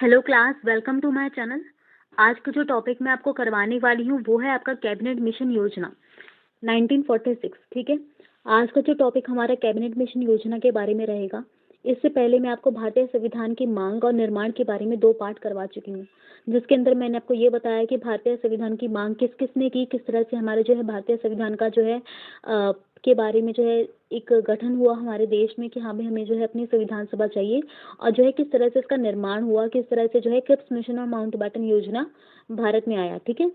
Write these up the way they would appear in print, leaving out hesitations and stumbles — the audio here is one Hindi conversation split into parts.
Hello class, welcome to my channel. आज का जो टॉपिक मैं आपको करवाने वाली हूँ वो है आपका कैबिनेट मिशन योजना 1946। ठीक है, आज का जो टॉपिक हमारा कैबिनेट मिशन योजना के बारे में रहेगा। इससे पहले मैं आपको भारतीय संविधान की मांग और निर्माण के बारे में 2 पार्ट करवा चुकी हूँ, जिसके अंदर मैंने आपको ये बताया कि भारतीय संविधान की मांग किस किस ने की, किस तरह से हमारे जो है भारतीय संविधान का जो है के बारे में जो है एक गठन हुआ हमारे देश में कि हाँ भाई हमें जो है अपनी संविधान सभा चाहिए, और जो है किस तरह से इसका निर्माण हुआ, किस तरह से जो है क्रिप्स मिशन और माउंटबेटन योजना भारत में आया। ठीक है,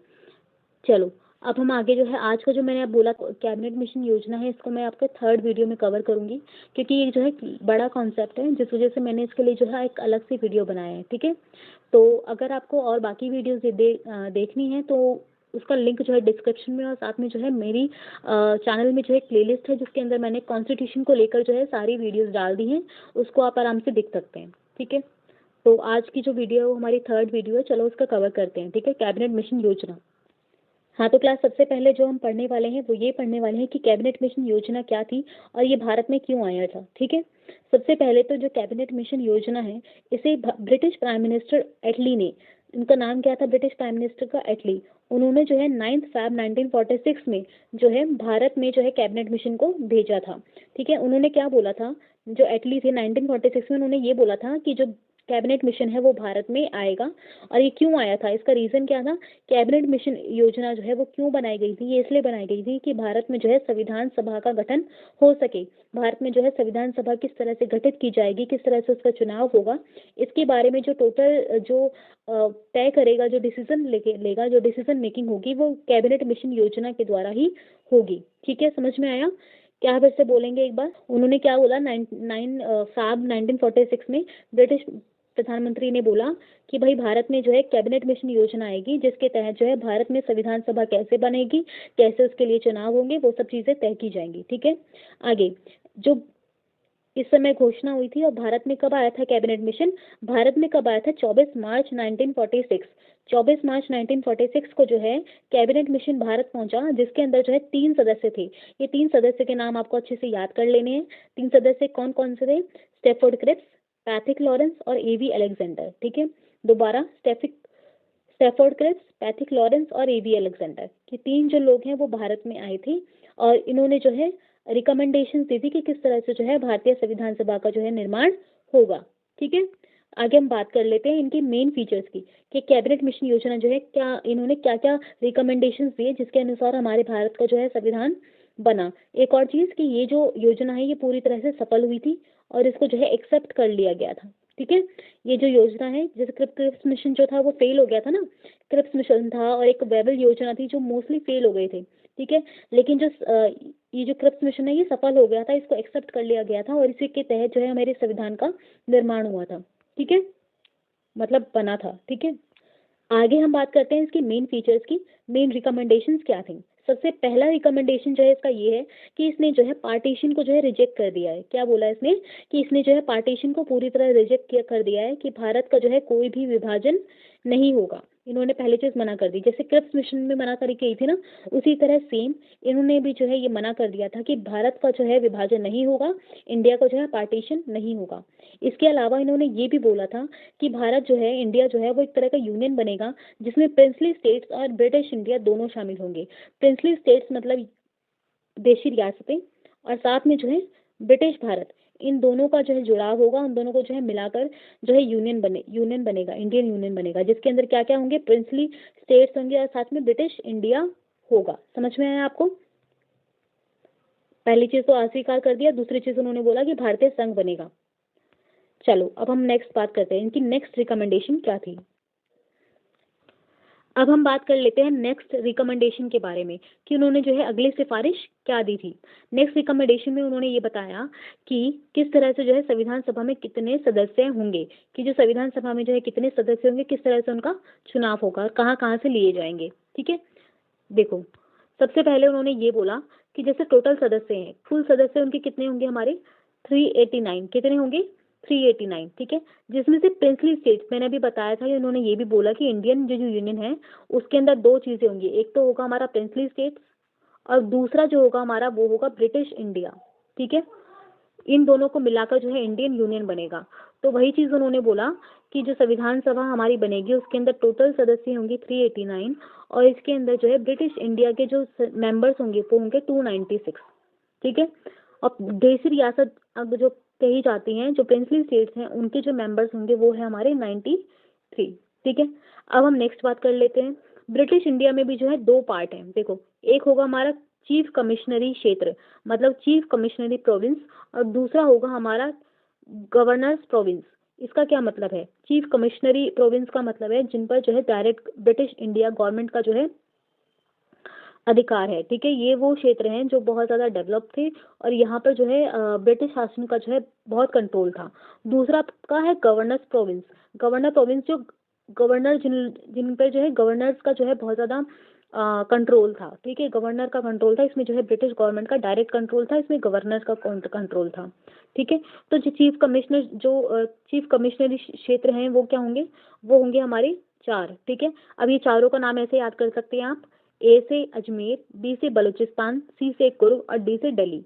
चलो अब हम आगे जो है आज का जो मैंने अब बोला कैबिनेट मिशन योजना है, इसको मैं आपके 3rd वीडियो में कवर करूंगी, क्योंकि ये जो है बड़ा कॉन्सेप्ट है, जिस वजह से मैंने इसके लिए जो है एक अलग से वीडियो बनाया है। ठीक है, तो अगर आपको और बाकी वीडियोस देखनी है तो उसका लिंक जो है डिस्क्रिप्शन में, और साथ में जो है मेरी चैनल में जो है प्लेलिस्ट है जिसके अंदर मैंने कॉन्स्टिट्यूशन को लेकर जो है सारी वीडियोस डाल दी हैं, उसको आप आराम से देख सकते हैं। ठीक है, तो आज की जो वीडियो हमारी 3rd वीडियो है, चलो उसका कवर करते हैं। ठीक है, कैबिनेट मिशन योजना। हाँ, तो क्लास सबसे पहले जो हम पढ़ने वाले हैं वो ये पढ़ने वाले हैं कि कैबिनेट मिशन योजना क्या थी और ये भारत में क्यों आया था। ठीक है, सबसे पहले तो जो कैबिनेट मिशन योजना है, इसे ब्रिटिश प्राइम मिनिस्टर एटली ने, इनका नाम क्या था ब्रिटिश प्राइम मिनिस्टर का, एटली, उन्होंने जो है 9 फरवरी 1946 में जो है भारत में जो है कैबिनेट मिशन को भेजा था। ठीक है, उन्होंने क्या बोला था, जो एटली थे 1946 में, उन्होंने ये बोला था कि जो कैबिनेट मिशन है वो भारत में आएगा। और ये क्यों आया था, इसका रीजन क्या था, कैबिनेट मिशन योजना जो है वो क्यों बनाई गई थी, ये इसलिए बनाई गई थी कि भारत में जो है संविधान सभा का गठन हो सके। भारत में जो है संविधान सभा किस तरह से गठित की जाएगी, किस तरह से उसका चुनाव होगा, इसके बारे में जो टोटल जो तय करेगा, जो डिसीजन लेगा, जो डिसीजन मेकिंग होगी वो कैबिनेट मिशन योजना के द्वारा ही होगी। ठीक है, समझ में आया? क्या फिर से बोलेंगे एक बार, उन्होंने क्या बोला 9 फरवरी 1946 में ब्रिटिश प्रधानमंत्री ने बोला कि भाई भारत में जो है कैबिनेट मिशन योजना आएगी, जिसके तहत जो है भारत में संविधान सभा कैसे बनेगी, कैसे उसके लिए चुनाव होंगे, वो सब चीजें तय की जाएंगी। ठीक है, आगे जो इस समय घोषणा हुई थी, और भारत में कब आया था कैबिनेट मिशन, भारत में कब आया था 24 मार्च 1946। 24 मार्च 1946 को जो है कैबिनेट मिशन भारत पहुंचा, जिसके अंदर जो है 3 सदस्य थे। ये 3 सदस्य के नाम आपको अच्छे से याद कर लेने हैं। 3 सदस्य कौन कौन से थे, स्टेफोर्ड क्रिप्स, पैथिक लॉरेंस और एवी अलेक्जेंडर। ठीक है, दोबारा स्टेफोर्ड क्रिप्स, पैथिक लॉरेंस और एवी अलेक्जेंडर, ये 3 जो लोग हैं वो भारत में आए थे, और इन्होंने जो है रिकमेंडेशन दी थी कि किस तरह से जो है भारतीय संविधान सभा का जो है निर्माण होगा। ठीक है, आगे हम बात कर लेते हैं इनके मेन फीचर्स की, कि कैबिनेट मिशन योजना जो है क्या इन्होंने क्या क्या रिकमेंडेशंस दिए जिसके अनुसार हमारे भारत का जो है संविधान बना। एक और चीज कि ये जो योजना है ये पूरी तरह से सफल हुई थी और इसको जो है एक्सेप्ट कर लिया गया था। ठीक है, ये जो योजना है, जैसे क्रिप्स मिशन जो था वो फेल हो गया था ना, क्रिप्स मिशन था और एक वेबल योजना थी जो मोस्टली फेल हो गए थे। ठीक है, लेकिन जो ये जो क्रिप्स मिशन है ये सफल हो गया था, इसको एक्सेप्ट कर लिया गया था और इसी के तहत जो है हमारे संविधान का निर्माण हुआ था। ठीक है, मतलब बना था। ठीक है, आगे हम बात करते हैं इसकी मेन फीचर्स की, मेन रिकमेंडेशंस क्या थी। सबसे पहला रिकमेंडेशन जो है इसका ये है कि इसने जो है पार्टीशन को जो है रिजेक्ट कर दिया है। क्या बोला इसने, कि इसने जो है पार्टीशन को पूरी तरह रिजेक्ट किया कर दिया है, कि भारत का जो है कोई भी विभाजन नहीं होगा। इन्होंने पहले चीज मना कर दी, जैसे क्रिप्स मिशन में मना करी गई थी ना, उसी तरह सेम इन्होंने भी जो है ये मना कर दिया था कि भारत का जो है विभाजन नहीं होगा, इंडिया का जो है पार्टीशन नहीं होगा। इसके अलावा इन्होंने ये भी बोला था कि भारत जो है, इंडिया जो है वो एक तरह का यूनियन बनेगा जिसमें प्रिंसली स्टेट्स और ब्रिटिश इंडिया दोनों शामिल होंगे। प्रिंसली स्टेट्स मतलब देशी रियासतें, और साथ में जो है ब्रिटिश भारत, इन दोनों का जो है जुड़ाव होगा, उन दोनों को जो है मिलाकर जो है यूनियन बनेगा, इंडियन यूनियन बनेगा, जिसके अंदर क्या क्या होंगे, प्रिंसली स्टेट्स होंगे और साथ में ब्रिटिश इंडिया होगा। समझ में आया आपको? पहली चीज तो अस्वीकार कर दिया, दूसरी चीज उन्होंने बोला कि भारतीय संघ बनेगा। चलो अब हम नेक्स्ट बात करते हैं इनकी नेक्स्ट रिकमेंडेशन क्या थी। अब हम बात कर लेते हैं नेक्स्ट रिकमेंडेशन के बारे में, कि उन्होंने जो है अगली सिफारिश क्या दी थी। नेक्स्ट रिकमेंडेशन में उन्होंने ये बताया कि किस तरह से जो है संविधान सभा में कितने सदस्य होंगे, कि जो संविधान सभा में जो है कितने सदस्य होंगे, किस तरह से उनका चुनाव होगा और कहाँ कहाँ से लिए जाएंगे। ठीक है, देखो सबसे पहले उन्होंने ये बोला कि जैसे टोटल सदस्य हैं, कुल सदस्य उनके कितने होंगे, हमारे 389, कितने होंगे 389। ठीक है, जिसमें से प्रिंसली स्टेट्स, मैंने अभी बताया था, उन्होंने ये भी बोला कि इंडियन जो यूनियन है उसके अंदर 2 चीजें होंगी, एक तो होगा हमारा प्रिंसली स्टेट्स और दूसरा जो होगा हमारा वो होगा ब्रिटिश इंडिया। ठीक है, इन दोनों को मिलाकर जो है इंडियन यूनियन बनेगा। तो वही चीज़ उन्होंने बोला कि जो संविधान सभा हमारी बनेगी उसके अंदर टोटल सदस्य होंगे 389 और इसके अंदर जो है ब्रिटिश इंडिया के जो मेंबर्स होंगे वो होंगे 296। ठीक है। और देशी रियासत अब जो कही जाती हैं, जो प्रिंसली स्टेट्स हैं, उनके जो मेंबर्स होंगे वो है हमारे 93। ठीक है। अब हम नेक्स्ट बात कर लेते हैं। ब्रिटिश इंडिया में भी जो है 2 पार्ट हैं। देखो, एक होगा हमारा चीफ कमिश्नरी क्षेत्र, मतलब चीफ कमिश्नरी प्रोविंस, और दूसरा होगा हमारा गवर्नर्स प्रोविंस। इसका क्या मतलब है? चीफ कमिश्नरी प्रोविंस का मतलब है जिन पर जो है डायरेक्ट ब्रिटिश इंडिया गवर्नमेंट का जो है अधिकार है। ठीक है। ये वो क्षेत्र हैं जो बहुत ज़्यादा डेवलप थे और यहाँ पर जो है ब्रिटिश शासन का जो है बहुत कंट्रोल था। दूसरा का है गवर्नर्स प्रोविंस। गवर्नर प्रोविंस जो गवर्नर जिन पर जो है गवर्नर्स का जो है बहुत ज़्यादा कंट्रोल था। ठीक है। गवर्नर का कंट्रोल था, इसमें जो है ब्रिटिश गवर्नमेंट का डायरेक्ट कंट्रोल था, इसमें गवर्नर का कंट्रोल था। ठीक है। तो जो चीफ कमिश्नरी क्षेत्र हैं वो क्या होंगे? वो होंगे हमारे 4। ठीक है। अब ये चारों का नाम ऐसे याद कर सकते हैं आप, ए से अजमेर, बी से बलूचिस्तान, सी से कुर्ग और डी से दिल्ली।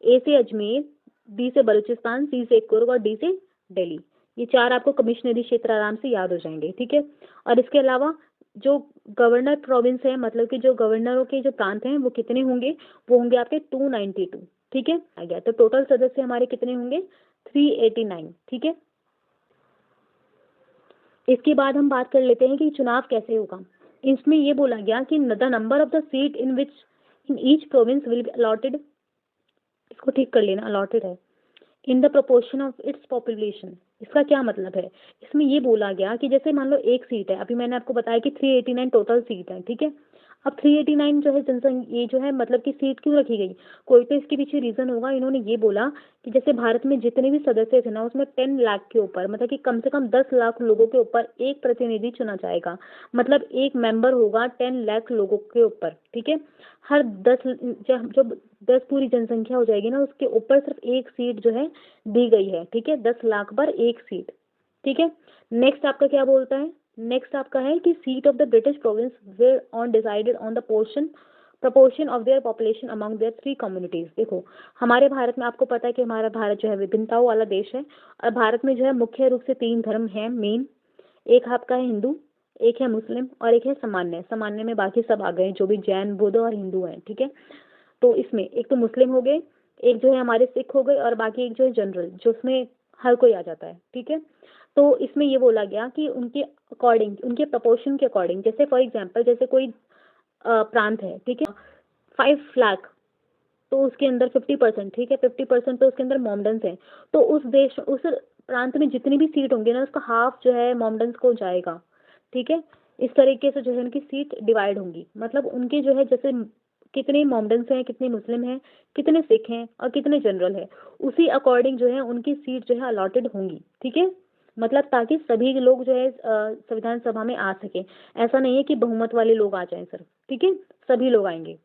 ए से अजमेर, बी से बलूचिस्तान, सी से कुर्ग और डी से दिल्ली। ये 4 आपको कमिश्नरी क्षेत्र आराम से याद हो जाएंगे। ठीक है। और इसके अलावा जो गवर्नर प्रोविंस है, मतलब कि जो गवर्नरों के जो प्रांत हैं वो कितने होंगे? वो होंगे आपके 292। ठीक है। आ गया। तो टोटल सदस्य हमारे कितने होंगे? 389। ठीक है। इसके बाद हम बात कर लेते हैं कि चुनाव कैसे होगा। इसमें ये बोला गया कि the number of the seat in which in each province will be allotted, इसको ठीक कर लेना, अलॉटेड है, in the proportion of its population. इसका क्या मतलब है? इसमें ये बोला गया कि जैसे मान लो एक सीट है, अभी मैंने आपको बताया कि 389 टोटल सीट है। ठीक है। अब 389 जो है जनसंख्या, ये जो है मतलब कि सीट क्यों रखी गई? कोई तो इसके पीछे रीजन होगा। इन्होंने ये बोला कि जैसे भारत में जितने भी सदस्य थे ना, उसमें 10 लाख के ऊपर, मतलब कि कम से कम 10 लाख लोगों के ऊपर एक प्रतिनिधि चुना जाएगा। मतलब एक मेंबर होगा 10 लाख लोगों के ऊपर। ठीक है। हर 10 जब 10 पूरी जनसंख्या हो जाएगी ना, उसके ऊपर सिर्फ एक सीट जो है दी गई है। ठीक है। 10 लाख पर एक सीट। ठीक है। नेक्स्ट आपका क्या बोलता है? नेक्स्ट आपका है कि seat of the British province were on decided on the proportion of their population among their 3 communities. देखो, हमारे भारत में आपको पता है कि हमारा भारत जो है विभिन्नताओं वाला देश है और भारत में जो है मुख्य रूप से 3 धर्म हैं मेन। एक आपका है हिंदू, एक है मुस्लिम और एक है सामान्य। सामान्य में बाकी सब आ गए जो भी जैन, बुद्ध और हिंदू हैं। ठीक है। तो इसमें एक तो मुस्लिम हो गए, एक जो है हमारे सिख हो गए और बाकी एक जो है जनरल, जो उसमें हर कोई आ जाता है। ठीक है। तो इसमें ये बोला गया कि उनके अकॉर्डिंग, उनके प्रपोर्शन के अकॉर्डिंग, जैसे फॉर एग्जांपल जैसे कोई प्रांत है। ठीक है। 5 लाख, तो उसके अंदर 50%, ठीक है, 50% तो उसके अंदर मोमडन्स हैं। तो उस प्रांत में जितनी भी सीट होंगी ना, उसका हाफ जो है मोमडन्स को जाएगा। ठीक है। इस तरीके से जो है उनकी सीट डिवाइड होंगी। मतलब उनके जो है जैसे कितने मोमडन्स हैं, कितने मुस्लिम हैं, कितने सिख हैं और कितने जनरल है, उसी अकॉर्डिंग जो है उनकी सीट जो है अलॉटेड होंगी। ठीक है। मतलब ताकि सभी लोग जो है संविधान सभा में आ सके। ऐसा नहीं है कि बहुमत वाले लोग आ जाएं सिर्फ। ठीक है। सभी लोग आएंगे।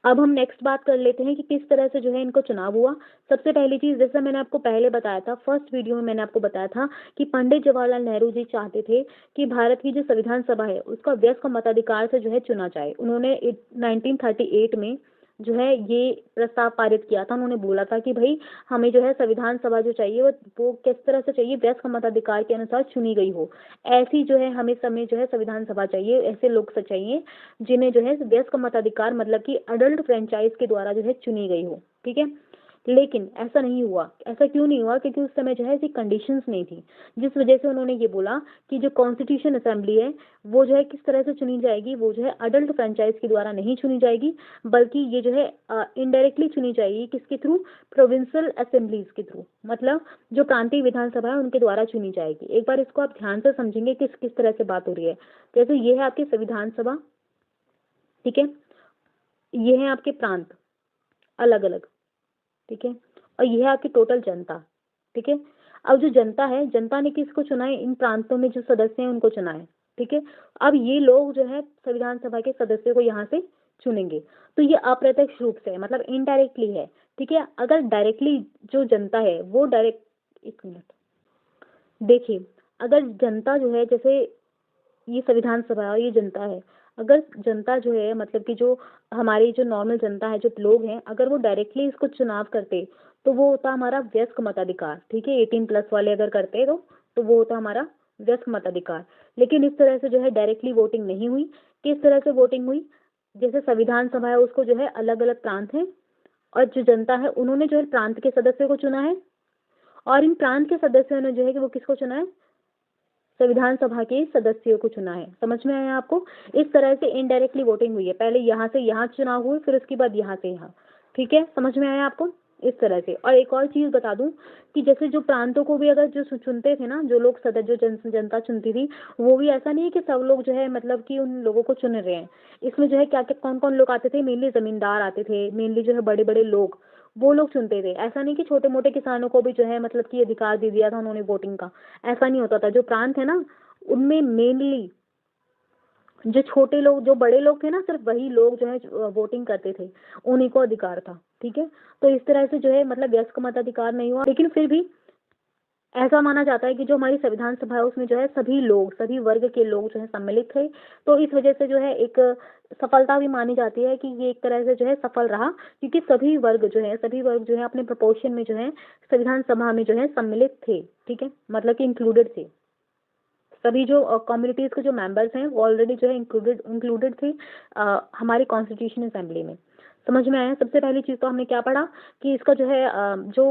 अब हम नेक्स्ट बात कर लेते हैं कि किस तरह से जो है इनको चुनाव हुआ। सबसे पहली चीज, जैसा मैंने आपको पहले बताया था, फर्स्ट वीडियो में मैंने आपको बताया था कि पंडित जवाहरलाल नेहरू जी चाहते थे कि भारत की जो संविधान सभा है उसका वयस्क मताधिकार से जो है चुना जाए। उन्होंने 1938 में जो है ये प्रस्ताव पारित किया था। उन्होंने बोला था कि भाई हमें जो है संविधान सभा जो चाहिए वो किस तरह से चाहिए? वयस्क मताधिकार के अनुसार चुनी गई हो। ऐसी जो है हमें समय जो है संविधान सभा चाहिए, ऐसे लोग से चाहिए जिन्हें जो है वयस्क मताधिकार, मतलब कि अडल्ट फ्रेंचाइज के द्वारा जो है चुनी गई हो। ठीक है। लेकिन ऐसा नहीं हुआ। ऐसा क्यों नहीं हुआ? क्योंकि उस समय जो है ऐसी कंडीशंस नहीं थी, जिस वजह से उन्होंने ये बोला कि जो कॉन्स्टिट्यूशन असेंबली है वो जो है किस तरह से चुनी जाएगी? वो जो है अडल्ट फ्रेंचाइज के द्वारा नहीं चुनी जाएगी, बल्कि ये जो है इनडायरेक्टली चुनी जाएगी। किसके थ्रू? प्रोविंशियल असेंबलीज के थ्रू, मतलब जो प्रांतीय विधानसभा है उनके द्वारा चुनी जाएगी। एक बार इसको आप ध्यान से समझेंगे किस किस तरह से बात हो रही है। जैसे ये है आपकी संविधान सभा। ठीक है। ये है आपके प्रांत अलग अलग। ठीक है। और ये है आपकी टोटल जनता। ठीक है। अब जो जनता है, जनता ने किसको चुना है? इन प्रांतों में जो सदस्य हैं उनको चुना है। ठीक है। अब ये लोग जो है संविधान सभा के सदस्यों को यहाँ से चुनेंगे। तो ये अप्रत्यक्ष रूप से, मतलब इनडायरेक्टली है। ठीक है। अगर डायरेक्टली जो जनता है वो डायरेक्ट, एक मिनट देखिए, अगर जनता जो है, जैसे ये संविधान सभा है और ये जनता है, अगर जनता जो है मतलब कि जो हमारी जो नॉर्मल जनता है, जो लोग हैं, अगर वो डायरेक्टली इसको चुनाव करते तो वो होता हमारा वयस्क मताधिकार, ठीक है। 18+ वाले अगर करते हैं तो वो होता हमारा वयस्क मताधिकार। लेकिन इस तरह से जो है डायरेक्टली वोटिंग नहीं हुई। किस तरह से वोटिंग हुई, जैसे संविधान सभा है उसको जो है अलग अलग प्रांत है, और जो जनता है उन्होंने जो है प्रांत के सदस्य को चुना है, और इन प्रांत के सदस्यों ने जो है कि वो किसको चुना है, संविधान सभा के सदस्यों को चुना है। समझ में आया आपको? इस तरह से इनडायरेक्टली वोटिंग हुई है, पहले यहाँ से यहाँ चुनाव हुए, फिर उसके बाद यहाँ से यहाँ, ठीक है। समझ में आया आपको? इस तरह से। और एक और चीज बता दूं कि जैसे जो प्रांतों को भी अगर जो चुनते थे ना, जो लोग जो जनता चुनती थी, वो भी ऐसा नहीं है कि सब लोग जो है मतलब कि उन लोगों को चुन रहे हैं। इसमें जो है क्या क्या कौन कौन लोग आते थे, मेनली जमींदार आते थे, मेनली जो है बड़े बड़े लोग, वो लोग चुनते थे। ऐसा नहीं कि छोटे मोटे किसानों को भी जो है मतलब कि अधिकार दे दिया था उन्होंने वोटिंग का, ऐसा नहीं होता था। जो प्रांत है ना, उनमें मेनली जो छोटे लोग, जो बड़े लोग थे ना, सिर्फ वही लोग जो है वोटिंग करते थे, उन्हीं को अधिकार था, ठीक है। तो इस तरह से जो है मतलब वयस्क मताधिकार नहीं हुआ, लेकिन फिर भी ऐसा माना जाता है कि जो हमारी संविधान सभा है उसमें जो है सभी लोग, सभी वर्ग के लोग जो है सम्मिलित थे। तो इस वजह से जो है एक सफलता भी मानी जाती है कि ये एक तरह से जो है सफल रहा, क्योंकि सभी वर्ग जो है अपने प्रोपोर्शन में जो है संविधान सभा में जो है सम्मिलित थे, ठीक है, मतलब कि इंक्लूडेड थे। सभी जो कम्युनिटीज के जो मेंबर्स हैं वो ऑलरेडी जो है इंक्लूडेड थे हमारी कॉन्स्टिट्यूशन असेंबली में। समझ में आया? सबसे पहली चीज तो हमने क्या पढ़ा कि इसका जो है जो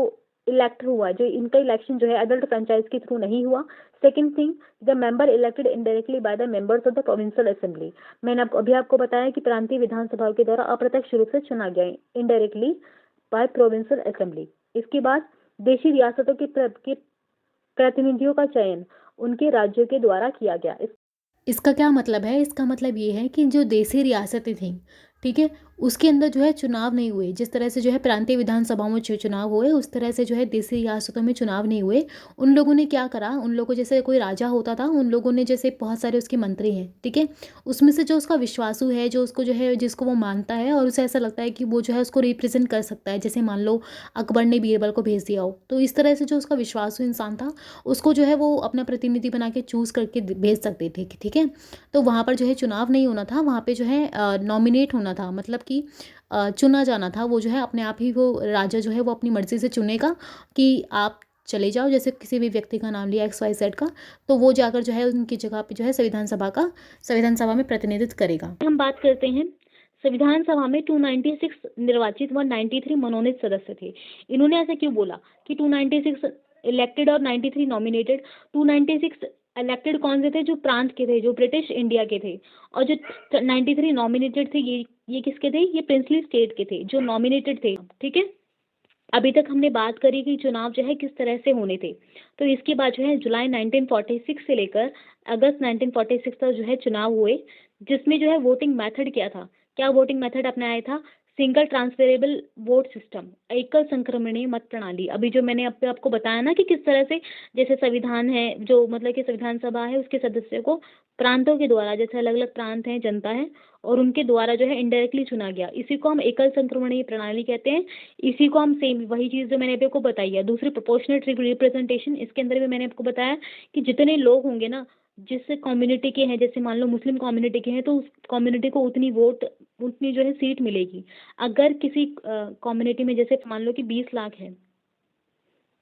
इलेक्ट हुआ, जो इनका इलेक्शन जो है एडल्ट फ्रेंचाइज के थ्रू नहीं हुआ। Second thing, the member elected indirectly by the members of the provincial assembly. मैंने अभी आपको बताया कि प्रांतीय विधानसभा के द्वारा अप्रत्यक्ष रूप से चुना गया, इनडायरेक्टली बाय प्रोविंशियल असेंबली। इसके बाद देशी रियासतों के प्रतिनिधियों का चयन उनके राज्यों के द्वारा किया गया। इसका क्या मतलब है? इसका मतलब ये है कि जो देशी रियासतें थीं, ठीक है, उसके अंदर जो है चुनाव नहीं हुए। जिस तरह से जो है प्रांतीय विधानसभाओं में चुनाव हुए, उस तरह से जो है देशी रियासतों में चुनाव नहीं हुए। उन लोगों ने क्या करा, उन लोगों जैसे कोई राजा होता था, उन लोगों ने जैसे बहुत सारे उसके मंत्री हैं, ठीक है, उसमें से जो उसका विश्वासु है, जो उसको जो है जिसको वो मानता है और उसे ऐसा लगता है कि वो जो है उसको रिप्रेजेंट कर सकता है, जैसे मान लो अकबर ने बीरबल को भेज दिया हो, तो इस तरह से जो उसका विश्वासु इंसान था उसको जो है वो अपना प्रतिनिधि बना के चूज करके भेज सकते थे, ठीक है। तो वहाँ पर जो है चुनाव नहीं होना था, वहाँ पे जो है नॉमिनेट होना था, मतलब कि चुना जाना था। वो जो है अपने आप ही, वो राजा जो है वो अपनी मर्जी से चुनेगा कि आप चले जाओ, जैसे किसी भी व्यक्ति का नाम लिया XYZ का, तो वो जाकर जो है उनकी जगह पे जो है संविधान सभा में प्रतिनिधित्व करेगा। हम बात करते हैं संविधान सभा में 296 निर्वाचित व 93 मनोनीत सदस्य थे। इन्होंने ऐसा क्यों बोला कि 296 इलेक्टेड और 93 नॉमिनेटेड? 296 इलेक्टेड कौन से थे? जो प्रांत के थे, जो ब्रिटिश इंडिया के थे। और जो 93 नॉमिनेटेड थे, ये किसके थे? ये प्रिंसली स्टेट के थे जो नॉमिनेटेड थे, ठीक है। अभी तक हमने बात करी कि चुनाव जो है किस तरह से होने थे। तो इसके बाद जो है जुलाई 1946 से लेकर अगस्त 1946 तक जो है चुनाव हुए, जिसमें जो है वोटिंग मेथड क्या था? क्या वोटिंग मेथड अपनाया था? सिंगल ट्रांसफरेबल वोट सिस्टम, एकल संक्रमणीय मत प्रणाली। अभी जो मैंने आपको बताया ना कि किस तरह से, जैसे संविधान है, जो मतलब कि संविधान सभा है, उसके सदस्यों को प्रांतों के द्वारा, जैसे अलग अलग प्रांत हैं, जनता है, और उनके द्वारा जो है इनडायरेक्टली चुना गया। इसी को हम एकल संक्रमणीय प्रणाली कहते हैं। इसी को हम सेम वही चीज़ जो मैंने अभी आपको बताई है। दूसरी प्रोपोर्शनल रिप्रेजेंटेशन, इसके अंदर भी मैंने आपको बताया कि जितने लोग होंगे ना, जिस कम्युनिटी के हैं, जैसे मान लो मुस्लिम कम्युनिटी के हैं, तो उस कम्युनिटी को उतनी जो है सीट मिलेगी। अगर किसी कम्युनिटी में जैसे मान लो कि 20 लाख है,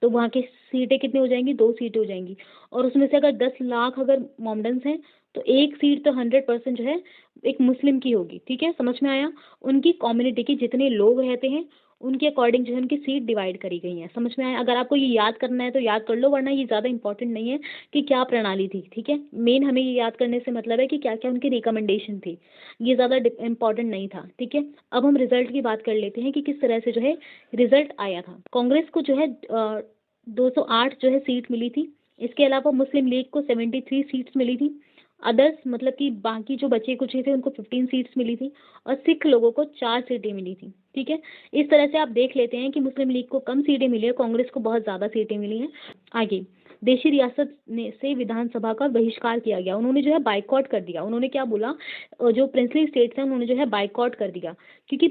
तो वहाँ की सीटें कितनी हो जाएंगी? 2 सीटें हो जाएंगी। और उसमें से अगर 10 लाख अगर मोमडन्स हैं, तो एक सीट तो 100% जो है एक मुस्लिम की होगी, ठीक है। समझ में आया? उनकी कम्युनिटी के जितने लोग रहते हैं उनके अकॉर्डिंग जो है उनकी सीट डिवाइड करी गई है। समझ में आया? अगर आपको ये याद करना है तो याद कर लो, वरना ये ज़्यादा इंपॉर्टेंट नहीं है कि क्या प्रणाली थी, ठीक है। मेन हमें ये याद करने से मतलब है कि क्या क्या उनकी रिकमेंडेशन थी, ये ज़्यादा इंपॉर्टेंट नहीं था, ठीक है। अब हम रिजल्ट की बात कर लेते हैं कि किस तरह से जो है रिजल्ट आया था। कांग्रेस को जो है 208 जो है सीट मिली थी। इसके अलावा मुस्लिम लीग को 73 सीट्स मिली थी। अदर्स मतलब कि बाकी जो बचे कुछ थे उनको 15 सीट्स मिली थी, और सिख लोगों को 4 सीटें मिली थी, ठीक है। इस तरह से आप देख लेते हैं कि मुस्लिम लीग को कम सीटें मिली है, कांग्रेस को बहुत ज़्यादा सीटें मिली हैं। आगे, देशी रियासत से विधानसभा का बहिष्कार किया गया। उन्होंने जो है बाइकआउट कर दिया। उन्होंने क्या बोला, जो प्रिंसली स्टेट्स हैं उन्होंने जो है बाइकआउट कर दिया, क्योंकि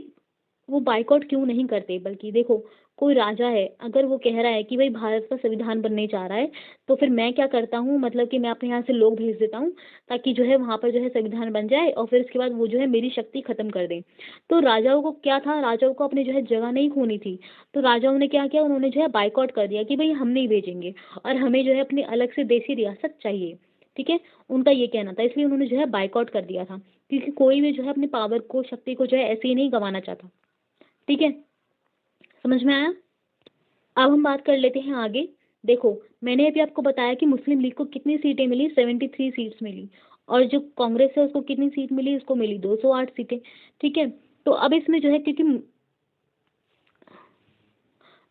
वो बाइकआउट क्यों नहीं करते? बल्कि देखो, कोई राजा है, अगर वो कह रहा है कि भाई भारत का संविधान बनने जा रहा है, तो फिर मैं क्या करता हूँ, मतलब कि मैं अपने यहाँ से लोग भेज देता हूँ, ताकि जो है वहाँ पर जो है संविधान बन जाए और फिर उसके बाद वो जो है मेरी शक्ति खत्म कर दें। तो राजाओं को क्या था, राजाओं को अपनी जो है जगह नहीं खोनी थी। तो राजाओं ने क्या किया, उन्होंने जो है बाइकआउट कर दिया कि भाई हम नहीं भेजेंगे और हमें जो है अपनी अलग से देशी रियासत चाहिए। ठीक है, उनका ये कहना था, इसलिए उन्होंने जो है बाइकआउट कर दिया था, क्योंकि कोई भी जो है अपनी पावर को, शक्ति को जो है ऐसे ही नहीं गंवाना चाहता। ठीक है, समझ में आया? अब हम बात कर लेते हैं आगे। देखो, मैंने अभी आपको बताया कि मुस्लिम लीग को कितनी सीटें मिली, 73 सीट्स मिली, और जो कांग्रेस है उसको कितनी सीट मिली, उसको मिली 208 सीटें। ठीक है, तो अब इसमें जो है, क्योंकि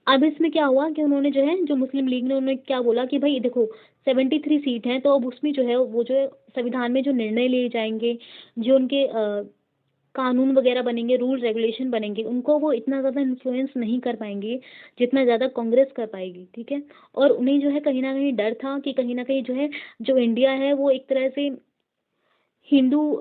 अब इसमें क्या हुआ कि उन्होंने जो है, जो मुस्लिम लीग ने, उन्होंने क्या बोला कि भाई देखो 73 सीट हैं, तो अब उसमें जो है वो जो है संविधान में जो निर्णय लिए जाएंगे, जो उनके कानून वगैरह बनेंगे, रूल रेगुलेशन बनेंगे, उनको वो इतना ज़्यादा इन्फ्लुएंस नहीं कर पाएंगे जितना ज़्यादा कांग्रेस कर पाएगी। ठीक है, और उन्हें जो है कहीं ना कहीं डर था कि कहीं ना कहीं जो है, जो इंडिया है वो एक तरह से हिंदू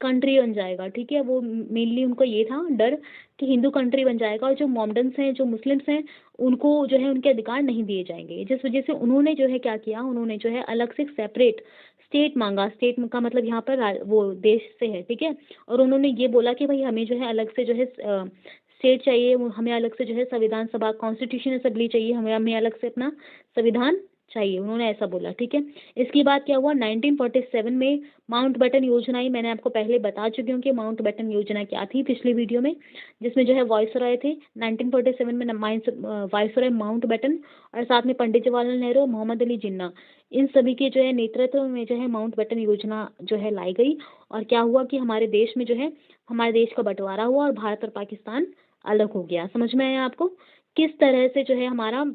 कंट्री बन जाएगा। ठीक है, वो मेनली उनको ये था डर कि हिंदू कंट्री बन जाएगा और जो मोमडन्स हैं, जो मुस्लिम्स हैं, उनको जो है उनके अधिकार नहीं दिए जाएंगे। जिस वजह से उन्होंने जो है क्या किया, उन्होंने जो है अलग से सेपरेट स्टेट मांगा। स्टेट का मतलब यहाँ पर वो देश से है। ठीक है, और उन्होंने ये बोला कि भाई हमें जो है अलग से जो है स्टेट चाहिए, हमें अलग से जो है संविधान सभा, कॉन्स्टिट्यूशन असेंबली चाहिए, हमें हमें अलग से अपना संविधान चाहिए, उन्होंने ऐसा बोला। ठीक है, इसके बाद क्या हुआ, 1947 में माउंटबेटन योजना आई। मैंने आपको पहले बता चुकी हूँ कि माउंटबेटन योजना क्या थी पिछली वीडियो में, जिसमें जो है वायसरॉय थे 1947 में, वायसरॉय माउंटबेटन, और साथ में पंडित जवाहरलाल नेहरू, मोहम्मद अली जिन्ना, इन सभी के जो है नेतृत्व में जो है माउंटबेटन योजना जो है लाई गई। और क्या हुआ कि हमारे देश में जो है, हमारे देश का बंटवारा हुआ और भारत और पाकिस्तान अलग हो गया। समझ में आया आपको किस तरह से जो है हमारा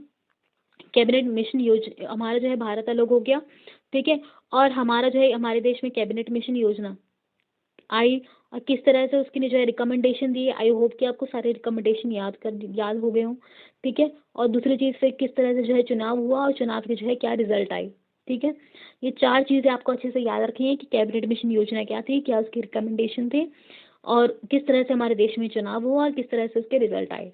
कैबिनेट मिशन हमारा जो है भारत अलग हो गया। ठीक है, और हमारा जो है हमारे देश में कैबिनेट मिशन योजना आई, और किस तरह से उसकी ने जो है रिकमेंडेशन दी। आई होप कि आपको सारे रिकमेंडेशन याद हो गए हों। ठीक है, और दूसरी चीज़ फिर किस तरह से जो है चुनाव हुआ और चुनाव के जो है क्या रिजल्ट आई। ठीक है, ये 4 चीज़ें आपको अच्छे से याद रखनी है कि कैबिनेट मिशन योजना क्या थी, क्या उसके रिकमेंडेशन थे, और किस तरह से हमारे देश में चुनाव हुआ और किस तरह से उसके रिजल्ट आए।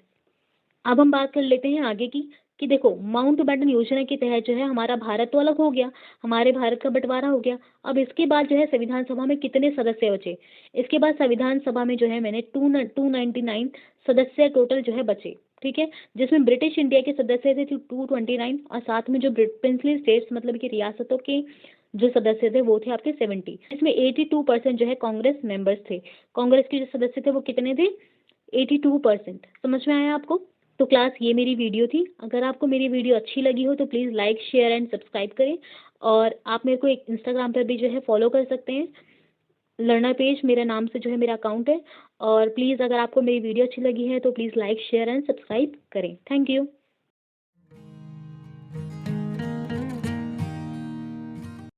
अब हम बात कर लेते हैं आगे की, कि देखो माउंटबेटन योजना के तहत जो है हमारा भारत तो अलग हो गया, हमारे भारत का बंटवारा हो गया। अब इसके बाद जो है संविधान सभा में कितने सदस्य बचे? इसके बाद संविधान सभा में जो है मैंने 299 सदस्य टोटल जो है बचे। ठीक है, जिसमें ब्रिटिश इंडिया के सदस्य थे 229, और साथ में जो प्रिंसली स्टेट्स मतलब कि रियासतों के जो सदस्य थे वो थे आपके 70। इसमें 82% जो है कांग्रेस मेंबर्स थे। कांग्रेस के जो सदस्य थे वो कितने थे? 82%। समझ में आया आपको? तो क्लास, ये मेरी वीडियो थी। अगर आपको मेरी वीडियो अच्छी लगी हो तो please like, share and subscribe करें, और आप मेरे को एक इंस्टाग्राम पर भी जो है फॉलो कर सकते हैं, लर्नर पेज मेरे नाम से जो है मेरा अकाउंट है। और प्लीज़ अगर आपको मेरी वीडियो अच्छी लगी है तो please like, share and subscribe करें। Thank you.